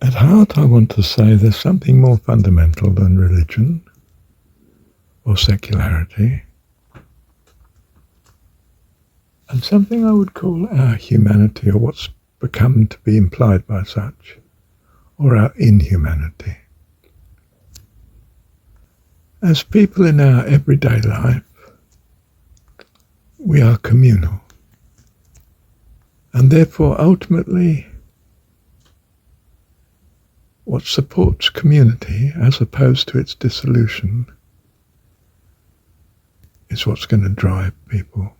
At heart, I want to say there's something more fundamental than religion or secularity, and something I would call our humanity, or what's become to be implied by such, or our inhumanity. As people in our everyday life, we are communal, and therefore ultimately what supports community as opposed to its dissolution is what's going to drive people.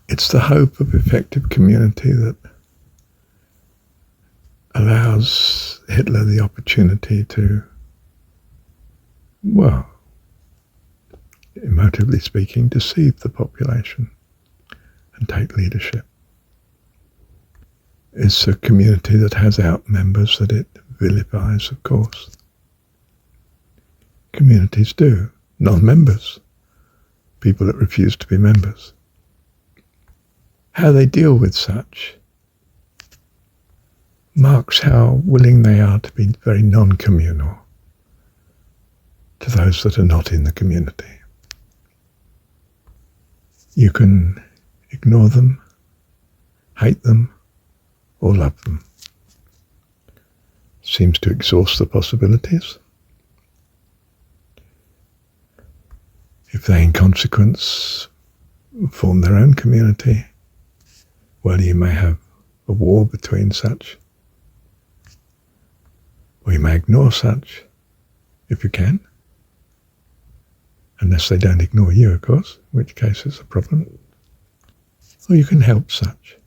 It's the hope of effective community that allows Hitler the opportunity to, well, emotively speaking, deceive the population and take leadership. It's a community that has out members that it vilifies, of course. Communities do. Non-members, people that refuse to be members. How they deal with such marks how willing they are to be very non-communal to those that are not in the community. You can ignore them, hate them, or love them. Seems to exhaust the possibilities. If they, in consequence, form their own community, well, you may have a war between such, or you may ignore such, if you can, unless they don't ignore you, of course, in which case it's a problem, or you can help such.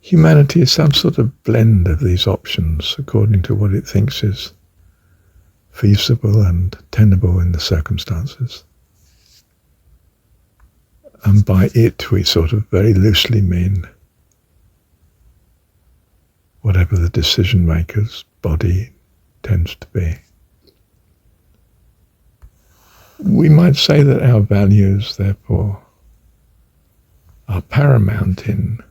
Humanity is some sort of blend of these options according to what it thinks is feasible and tenable in the circumstances. And by it we sort of very loosely mean whatever the decision maker's body tends to be. We might say that our values, therefore, are paramount in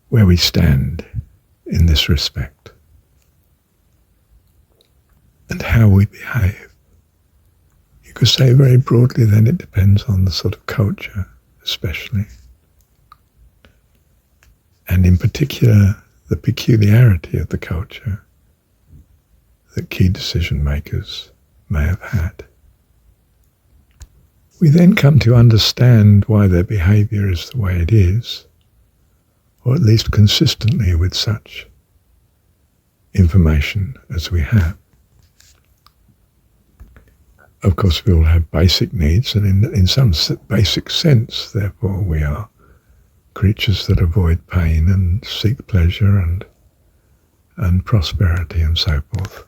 where we stand in this respect and how we behave. You could say very broadly then it depends on the sort of culture, especially, and in particular the peculiarity of the culture that key decision makers may have had. We then come to understand why their behaviour is the way it is, or at least consistently with such information as we have. Of course, we all have basic needs, and in some basic sense, therefore, we are creatures that avoid pain and seek pleasure and prosperity and so forth.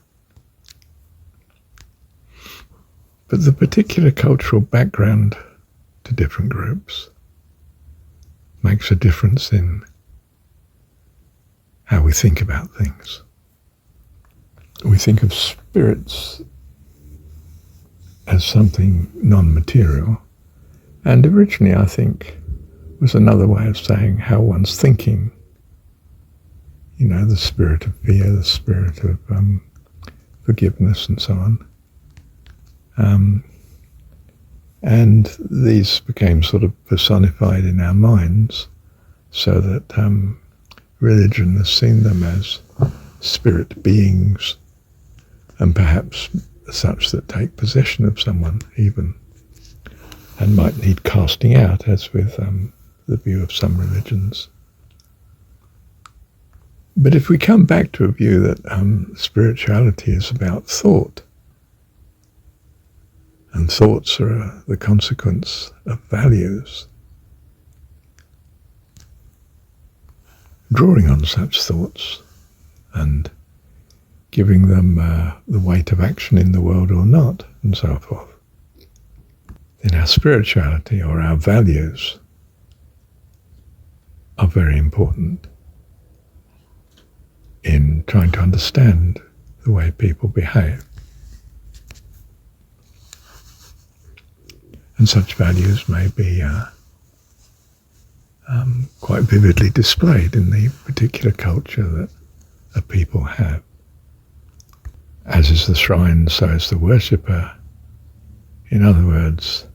But the particular cultural background to different groups makes a difference in how we think about things. We think of spirits as something non-material, and originally I think was another way of saying how one's thinking. You know, the spirit of fear, the spirit of forgiveness and so on. And these became sort of personified in our minds so that religion has seen them as spirit beings, and perhaps such that take possession of someone even, and might need casting out, as with the view of some religions. But if we come back to a view that spirituality is about thought, and thoughts are the consequence of values, drawing on such thoughts and giving them the weight of action in the world or not, and so forth, then our spirituality or our values are very important in trying to understand the way people behave. And such values may be quite vividly displayed in the particular culture that a people have. As is the shrine, so is the worshipper. In other words,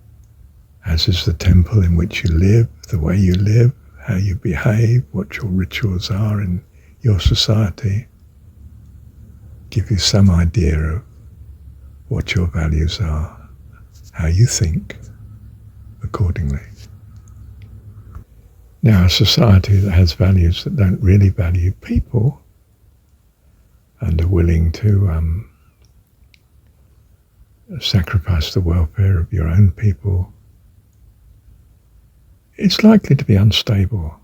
as is the temple in which you live, the way you live, how you behave, what your rituals are in your society, give you some idea of what your values are, how you think accordingly. Now, a society that has values that don't really value people and are willing to sacrifice the welfare of your own people, it's likely to be unstable,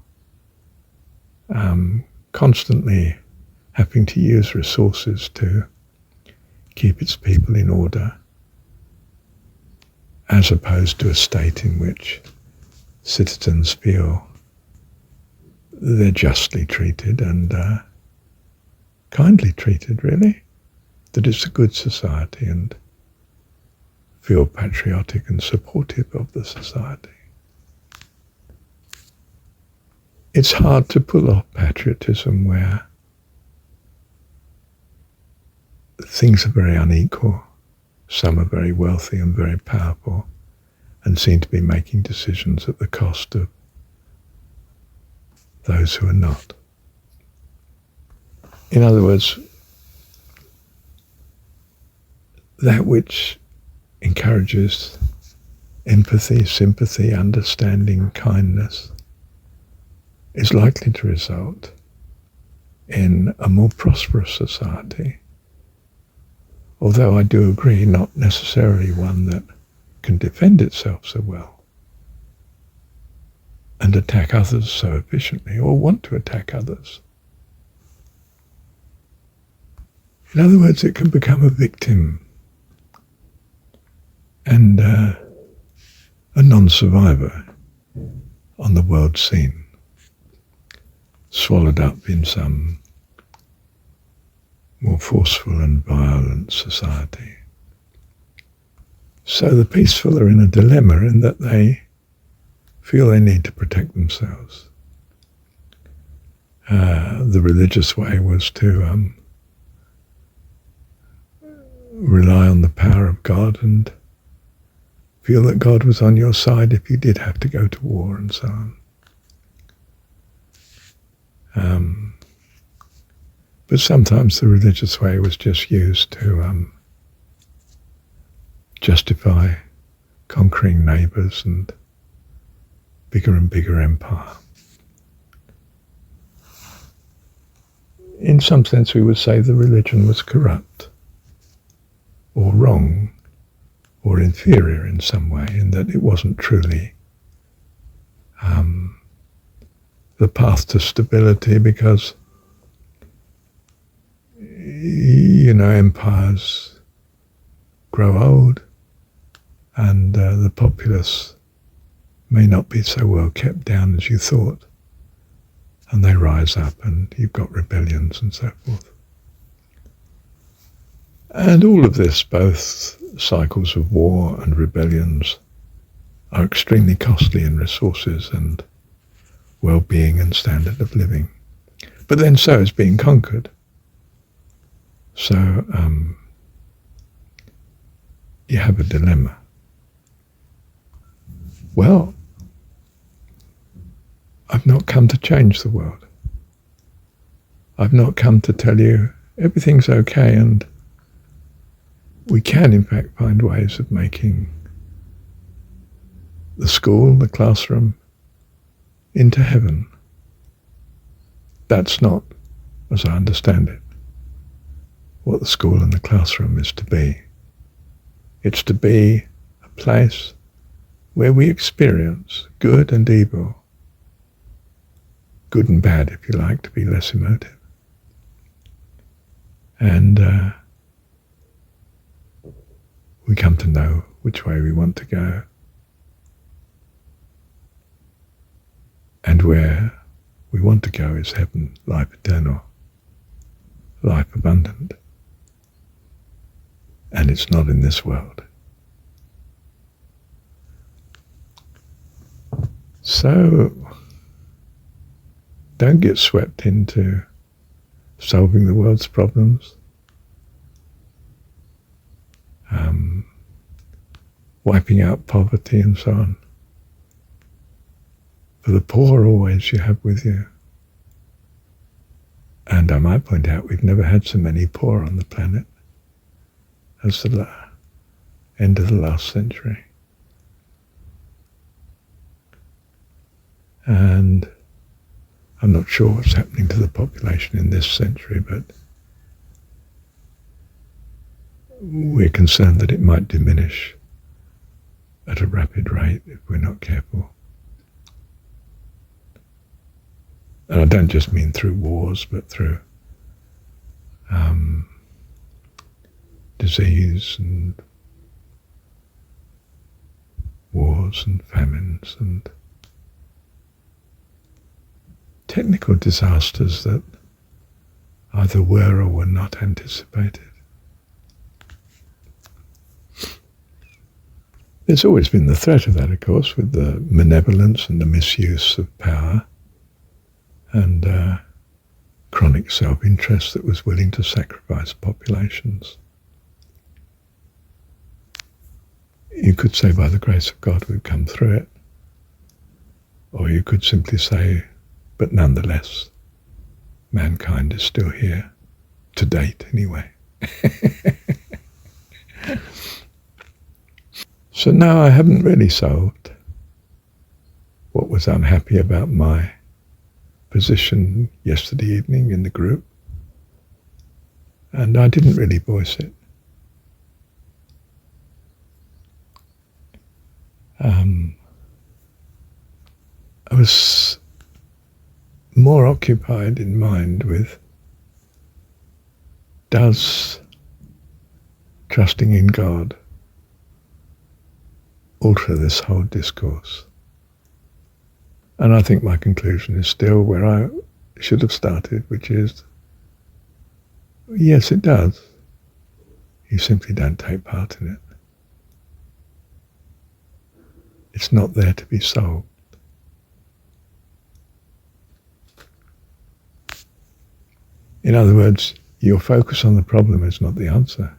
constantly having to use resources to keep its people in order, as opposed to a state in which citizens feel they're justly treated and kindly treated, really, that it's a good society and feel patriotic and supportive of the society. It's hard to pull off patriotism where things are very unequal. Some are very wealthy and very powerful and seem to be making decisions at the cost of those who are not. In other words, that which encourages empathy, sympathy, understanding, kindness is likely to result in a more prosperous society. Although I do agree, not necessarily one that can defend itself so well and attack others so efficiently, or want to attack others. In other words, it can become a victim and a non-survivor on the world scene, swallowed up in some more forceful and violent society. So the peaceful are in a dilemma in that they feel they need to protect themselves. The religious way was to rely on the power of God and feel that God was on your side if you did have to go to war and so on. But sometimes the religious way was just used to justify conquering neighbours and bigger empire. In some sense, we would say the religion was corrupt or wrong or inferior in some way, in that it wasn't truly the path to stability, because empires grow old and the populace may not be so well kept down as you thought, and they rise up and you've got rebellions and so forth. And all of this, both cycles of war and rebellions, are extremely costly in resources and well-being and standard of living. But then so is being conquered. So you have a dilemma. Well, I've not come to change the world. I've not come to tell you everything's okay, and we can in fact find ways of making the school, the classroom, into heaven. That's not, as I understand it, what the school and the classroom is to be. It's to be a place where we experience good and evil, good and bad, if you like, to be less emotive. And we come to know which way we want to go, and where we want to go is heaven, life eternal, life abundant. And it's not in this world. So don't get swept into solving the world's problems, wiping out poverty and so on. For the poor always you have with you. And I might point out we've never had so many poor on the planet as the end of the last century. And I'm not sure what's happening to the population in this century, but we're concerned that it might diminish at a rapid rate if we're not careful. And I don't just mean through wars, but through disease and wars and famines and technical disasters that either were or were not anticipated. There's always been the threat of that, of course, with the malevolence and the misuse of power and chronic self-interest that was willing to sacrifice populations. You could say by the grace of God we've come through it, or you could simply say, but nonetheless, mankind is still here, to date anyway. So no, I haven't really solved what was unhappy about my position yesterday evening in the group, and I didn't really voice it. I was more occupied in mind with, does trusting in God alter this whole discourse? And I think my conclusion is still where I should have started, which is, yes, it does. You simply don't take part in it. It's not there to be solved. In other words, your focus on the problem is not the answer.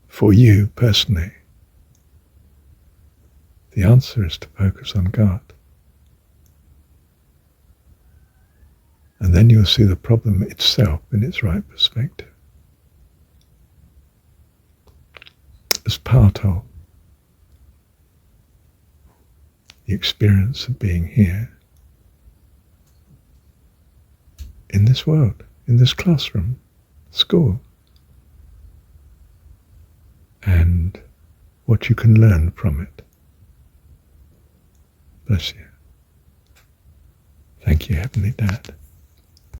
For you personally, the answer is to focus on God. And then you'll see the problem itself in its right perspective, as part of the experience of being here in this world, in this classroom, school, and what you can learn from it. Bless you. Thank you, Heavenly Dad.